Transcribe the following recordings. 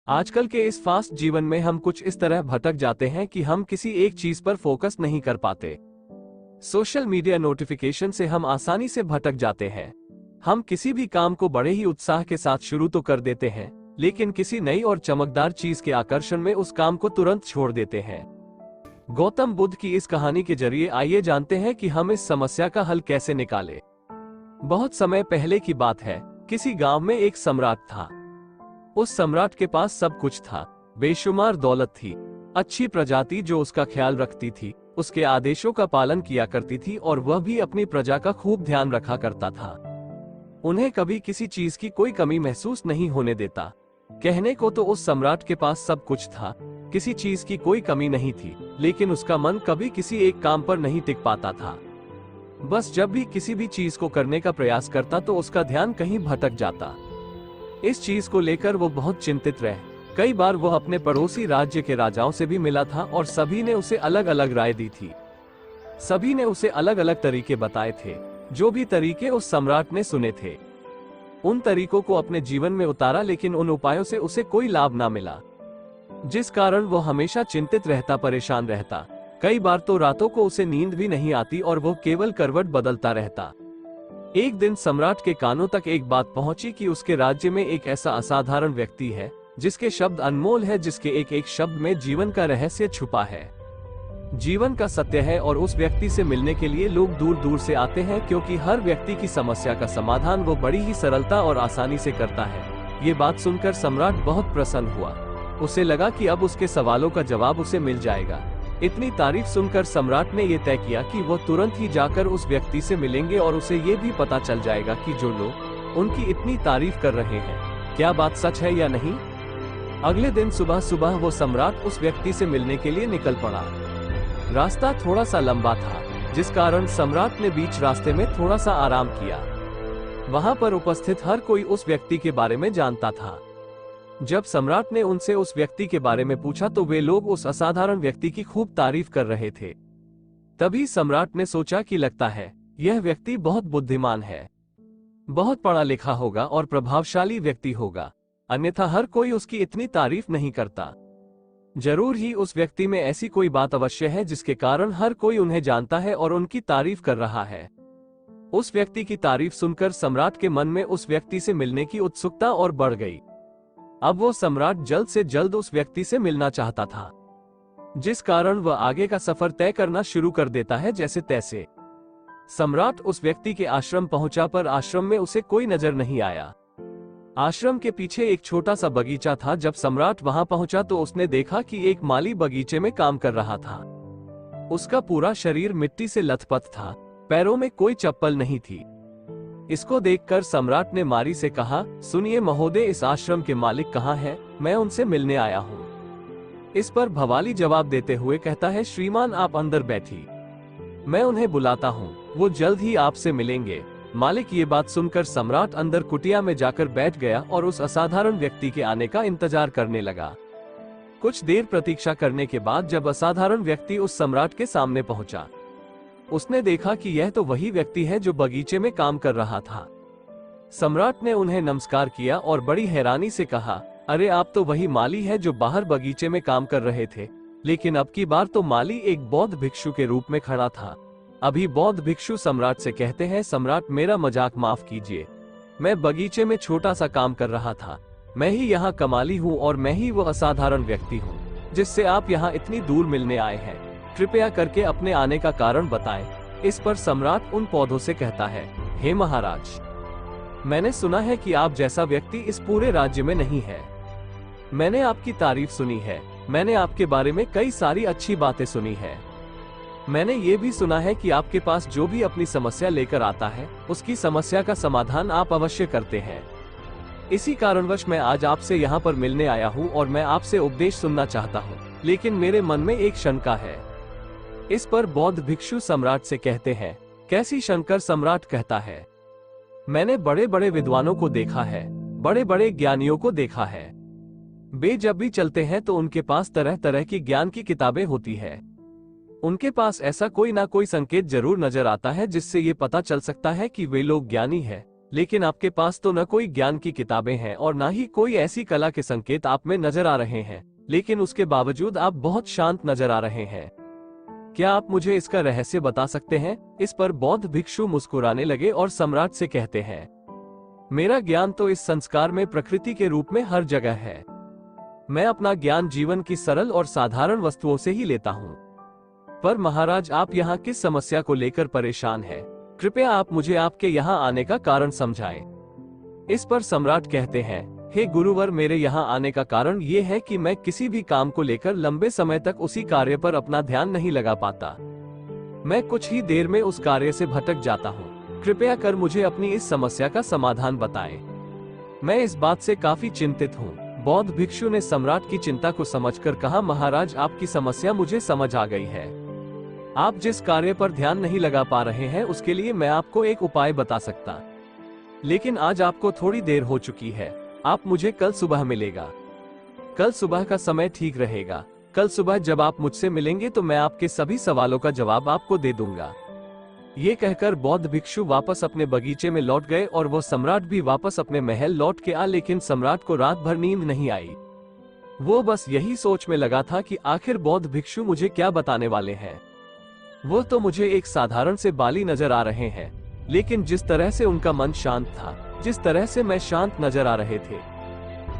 आजकल के इस फास्ट जीवन में हम कुछ इस तरह भटक जाते हैं कि हम किसी एक चीज पर फोकस नहीं कर पाते। सोशल मीडिया नोटिफिकेशन से हम आसानी से भटक जाते हैं। हम किसी भी काम को बड़े ही उत्साह के साथ शुरू तो कर देते हैं, लेकिन किसी नई और चमकदार चीज के आकर्षण में उस काम को तुरंत छोड़ देते हैं। गौतम बुद्ध की इस कहानी के जरिए आइए जानते हैं कि हम इस समस्या का हल कैसे निकालें। बहुत समय पहले की बात है, किसी गांव में एक सम्राट था। उस सम्राट के पास सब कुछ था, बेशुमार दौलत थी, अच्छी प्रजाति जो उसका ख्याल रखती थी, उसके आदेशों का पालन किया करती थी और वह भी अपनी प्रजा का खूब ध्यान रखा करता था। उन्हें कभी किसी चीज की कोई कमी महसूस नहीं होने देता। कहने को तो उस सम्राट के पास सब कुछ था, किसी चीज की कोई कमी नहीं थी, लेकिन उसका मन कभी किसी एक काम पर नहीं टिक पाता था। बस जब भी किसी भी चीज को करने का प्रयास करता तो उसका ध्यान कहीं भटक जाता। इस चीज को लेकर वो बहुत चिंतित रहे। कई बार वह अपने पड़ोसी राज्य के राजाओं से भी मिला था और सभी ने उसे अलग अलग राय दी थी। सभी ने उसे अलग अलग तरीके बताए थे। जो भी तरीके उस सम्राट ने सुने थे, उन तरीकों को अपने जीवन में उतारा, लेकिन उन उपायों से उसे कोई लाभ ना मिला, जिस कारण वो हमेशा चिंतित रहता, परेशान रहता। कई बार तो रातों को उसे नींद भी नहीं आती और वो केवल करवट बदलता रहता। एक दिन सम्राट के कानों तक एक बात पहुंची कि उसके राज्य में एक ऐसा असाधारण व्यक्ति है जिसके शब्द अनमोल है, जिसके एक एक शब्द में जीवन का रहस्य छुपा है, जीवन का सत्य है। और उस व्यक्ति से मिलने के लिए लोग दूर दूर से आते हैं, क्योंकि हर व्यक्ति की समस्या का समाधान वो बड़ी ही सरलता और आसानी से करता है। ये बात सुनकर सम्राट बहुत प्रसन्न हुआ। उसे लगा कि अब उसके सवालों का जवाब उसे मिल जाएगा। इतनी तारीफ सुनकर सम्राट ने यह तय किया कि वह तुरंत ही जाकर उस व्यक्ति से मिलेंगे और उसे ये भी पता चल जाएगा कि जो लोग उनकी इतनी तारीफ कर रहे हैं, क्या बात सच है या नहीं। अगले दिन सुबह सुबह वो सम्राट उस व्यक्ति से मिलने के लिए निकल पड़ा। रास्ता थोड़ा सा लंबा था, जिस कारण सम्राट ने बीच रास्ते में थोड़ा सा आराम किया। वहां पर उपस्थित हर कोई उस व्यक्ति के बारे में जानता था। जब सम्राट ने उनसे उस व्यक्ति के बारे में पूछा तो वे लोग उस असाधारण व्यक्ति की खूब तारीफ कर रहे थे। तभी सम्राट ने सोचा कि लगता है यह व्यक्ति बहुत बुद्धिमान है, बहुत पढ़ा लिखा होगा और प्रभावशाली व्यक्ति होगा, अन्यथा हर कोई उसकी इतनी तारीफ नहीं करता। जरूर ही उस व्यक्ति में ऐसी कोई बात अवश्य है जिसके कारण हर कोई उन्हें जानता है और उनकी तारीफ कर रहा है। उस व्यक्ति की तारीफ सुनकर सम्राट के मन में उस व्यक्ति से मिलने की उत्सुकता और बढ़ गई। अब वो सम्राट जल्द से जल्द उस व्यक्ति से मिलना चाहता था, जिस कारण वह आगे का सफर तय करना शुरू कर देता है जैसे तैसे। सम्राट उस व्यक्ति के आश्रम पहुंचा, पर आश्रम में उसे कोई नजर नहीं आया। आश्रम के पीछे एक छोटा सा बगीचा था। जब सम्राट वहां पहुंचा तो उसने देखा कि एक माली बगीचे में काम कर रहा था। उसका पूरा शरीर मिट्टी से लथपथ था, पैरों में कोई चप्पल नहीं थी। इसको देखकर सम्राट ने माली से कहा, सुनिए महोदय, इस आश्रम के मालिक कहाँ हैं? मैं उनसे मिलने आया हूँ। इस पर भवाली जवाब देते हुए कहता है, श्रीमान आप अंदर बैठी, मैं उन्हें बुलाता हूँ, वो जल्द ही आपसे मिलेंगे। मालिक ये बात सुनकर सम्राट अंदर कुटिया में जाकर बैठ गया और उस असाधारण व्यक्ति के आने का इंतजार करने लगा। कुछ देर प्रतीक्षा करने के बाद जब असाधारण व्यक्ति उस सम्राट के सामने पहुंचा, उसने देखा कि यह तो वही व्यक्ति है जो बगीचे में काम कर रहा था। सम्राट ने उन्हें नमस्कार किया और बड़ी हैरानी से कहा, अरे आप तो वही माली है जो बाहर बगीचे में काम कर रहे थे, लेकिन अब की बार तो माली एक बौद्ध भिक्षु के रूप में खड़ा था। अभी बौद्ध भिक्षु सम्राट से कहते हैं, सम्राट मेरा मजाक माफ कीजिए, मैं बगीचे में छोटा सा काम कर रहा था, मैं ही यहाँ कमाली हूँ और मैं ही वो असाधारण व्यक्ति हूँ जिससे आप यहाँ इतनी दूर मिलने आए हैं। कृपया करके अपने आने का कारण बताएं। इस पर सम्राट उन पौधों से कहता है, हे महाराज, मैंने सुना है कि आप जैसा व्यक्ति इस पूरे राज्य में नहीं है। मैंने आपकी तारीफ सुनी है, मैंने आपके बारे में कई सारी अच्छी बातें सुनी है। मैंने ये भी सुना है कि आपके पास जो भी अपनी समस्या लेकर आता है, उसकी समस्या का समाधान आप अवश्य करते हैं। इसी कारणवश मैं आज आपसे यहाँ पर मिलने आया हूँ और मैं आपसे उपदेश सुनना चाहता हूँ, लेकिन मेरे मन में एक शंका है। इस पर बौद्ध भिक्षु सम्राट से कहते हैं, कैसी शंका? सम्राट कहता है, मैंने बड़े बड़े विद्वानों को देखा है, बड़े बड़े ज्ञानियों को देखा है। वे जब भी चलते हैं तो उनके पास तरह तरह की ज्ञान की किताबें होती है। उनके पास ऐसा कोई ना कोई संकेत जरूर नजर आता है जिससे ये पता चल सकता है कि वे लोग ज्ञानी है, लेकिन आपके पास तो न कोई ज्ञान की किताबें हैं और न ही कोई ऐसी कला के संकेत आप में नजर आ रहे हैं, लेकिन उसके बावजूद आप बहुत शांत नजर आ रहे हैं। क्या आप मुझे इसका रहस्य बता सकते हैं? इस पर बौद्ध भिक्षु मुस्कुराने लगे और सम्राट से कहते हैं, मेरा ज्ञान तो इस संस्कार में प्रकृति के रूप में हर जगह है। मैं अपना ज्ञान जीवन की सरल और साधारण वस्तुओं से ही लेता हूँ। पर महाराज, आप यहाँ किस समस्या को लेकर परेशान हैं? कृपया आप मुझे आपके यहाँ आने का कारण समझाएं। इस पर सम्राट कहते हैं, हे गुरुवर, मेरे यहाँ आने का कारण ये है कि मैं किसी भी काम को लेकर लंबे समय तक उसी कार्य पर अपना ध्यान नहीं लगा पाता। मैं कुछ ही देर में उस कार्य से भटक जाता हूँ। कृपया कर मुझे अपनी इस समस्या का समाधान बताएं। मैं इस बात से काफी चिंतित हूँ। बौद्ध भिक्षु ने सम्राट की चिंता को समझकर कहा, महाराज, आपकी समस्या मुझे समझ आ गई है। आप जिस कार्य पर ध्यान नहीं लगा पा रहे हैं उसके लिए मैं आपको एक उपाय बता सकता, लेकिन आज आपको थोड़ी देर हो चुकी है। आप मुझे कल सुबह मिलेगा। कल सुबह का समय ठीक रहेगा। कल सुबह जब आप मुझसे मिलेंगे तो मैं आपके सभी सवालों का जवाब आपको दे दूंगा। ये कहकर बौद्ध भिक्षु वापस अपने बगीचे में लौट गए और वो सम्राट भी वापस अपने महल लौट के आ, लेकिन सम्राट को रात भर नींद नहीं आई। वो बस यही सोच में लगा था कि आखिर बौद्ध भिक्षु मुझे क्या बताने वाले हैं। वो तो मुझे एक साधारण से बाली नजर आ रहे हैं, लेकिन जिस तरह से उनका मन शांत था, जिस तरह से मैं शांत नजर आ रहे थे,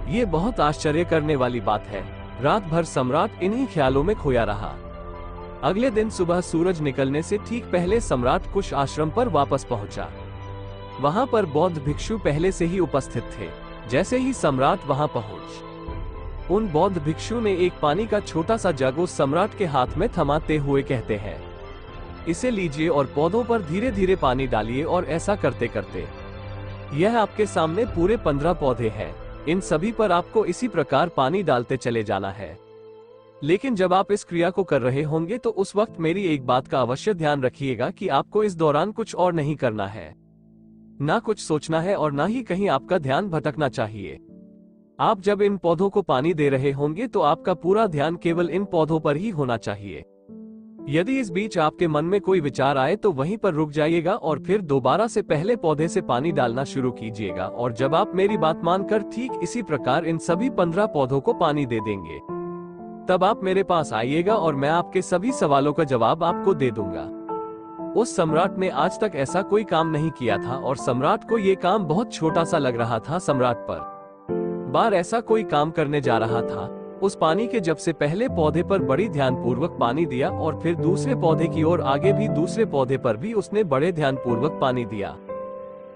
ये बहुत आश्चर्य करने वाली बात है। रात भर सम्राट इन्हीं ख्यालों में खोया रहा। अगले दिन सुबह सूरज निकलने से ठीक पहले सम्राट कुश आश्रम पर वापस पहुंचा। वहां पर बौद्ध भिक्षु पहले से ही उपस्थित थे। जैसे ही सम्राट वहां पहुंच, उन बौद्ध भिक्षु ने एक पानी का छोटा सा जग उस सम्राट के हाथ में थमाते हुए कहते हैं, इसे लीजिए और पौधों पर धीरे धीरे पानी डालिए, और ऐसा करते करते यह आपके सामने पूरे 15 पौधे हैं। इन सभी पर आपको इसी प्रकार पानी डालते चले जाना है। लेकिन जब आप इस क्रिया को कर रहे होंगे तो उस वक्त मेरी एक बात का अवश्य ध्यान रखिएगा कि आपको इस दौरान कुछ और नहीं करना है, ना कुछ सोचना है और ना ही कहीं आपका ध्यान भटकना चाहिए। आप जब इन पौधों को पानी दे रहे होंगे तो आपका पूरा ध्यान केवल इन पौधों पर ही होना चाहिए। यदि इस बीच आपके मन में कोई विचार आए तो वहीं पर रुक जाइएगा और फिर दोबारा से पहले पौधे से पानी डालना शुरू कीजिएगा, और जब आप मेरी बात मानकर ठीक इसी प्रकार इन सभी 15 पौधों को पानी दे देंगे, तब आप मेरे पास आइएगा और मैं आपके सभी सवालों का जवाब आपको दे दूंगा। उस सम्राट ने आज तक ऐसा कोई काम नहीं किया था और सम्राट को ये काम बहुत छोटा सा लग रहा था। सम्राट पर बार ऐसा कोई काम करने जा रहा था। उस पानी के जब से पहले पौधे पर बड़ी ध्यानपूर्वक पानी दिया और फिर दूसरे पौधे की ओर आगे भी दूसरे पौधे पर भी उसने बड़े ध्यानपूर्वक पानी दिया।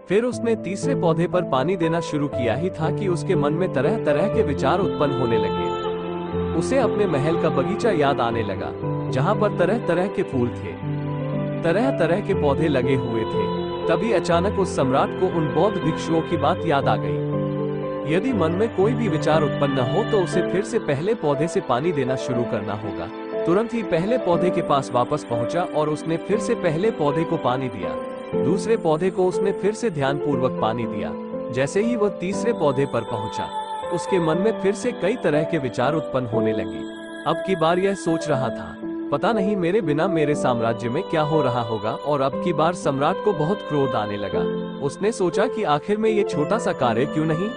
फिर उसने तीसरे पौधे पर पानी देना शुरू किया ही था कि उसके मन में तरह तरह के विचार उत्पन्न होने लगे। उसे अपने महल का बगीचा याद आने लगा, जहाँ पर तरह तरह के फूल थे, तरह तरह के पौधे लगे हुए थे। तभी अचानक उस सम्राट को उन बौद्ध भिक्षुओं की बात याद आ गई। यदि मन में कोई भी विचार उत्पन्न हो तो उसे फिर से पहले पौधे से पानी देना शुरू करना होगा। तुरंत ही पहले पौधे के पास वापस पहुंचा और उसने फिर से पहले पौधे को पानी दिया। दूसरे पौधे को उसने फिर से ध्यानपूर्वक पानी दिया। जैसे ही वह तीसरे पौधे पर पहुंचा, उसके मन में फिर से कई तरह के विचार उत्पन्न होने लगे। अब की बार यह सोच रहा था, पता नहीं मेरे बिना मेरे साम्राज्य में क्या हो रहा होगा। और अब की बार सम्राट को बहुत क्रोध आने लगा। उसने सोचा कि आखिर में ये छोटा सा कार्य क्यों नहीं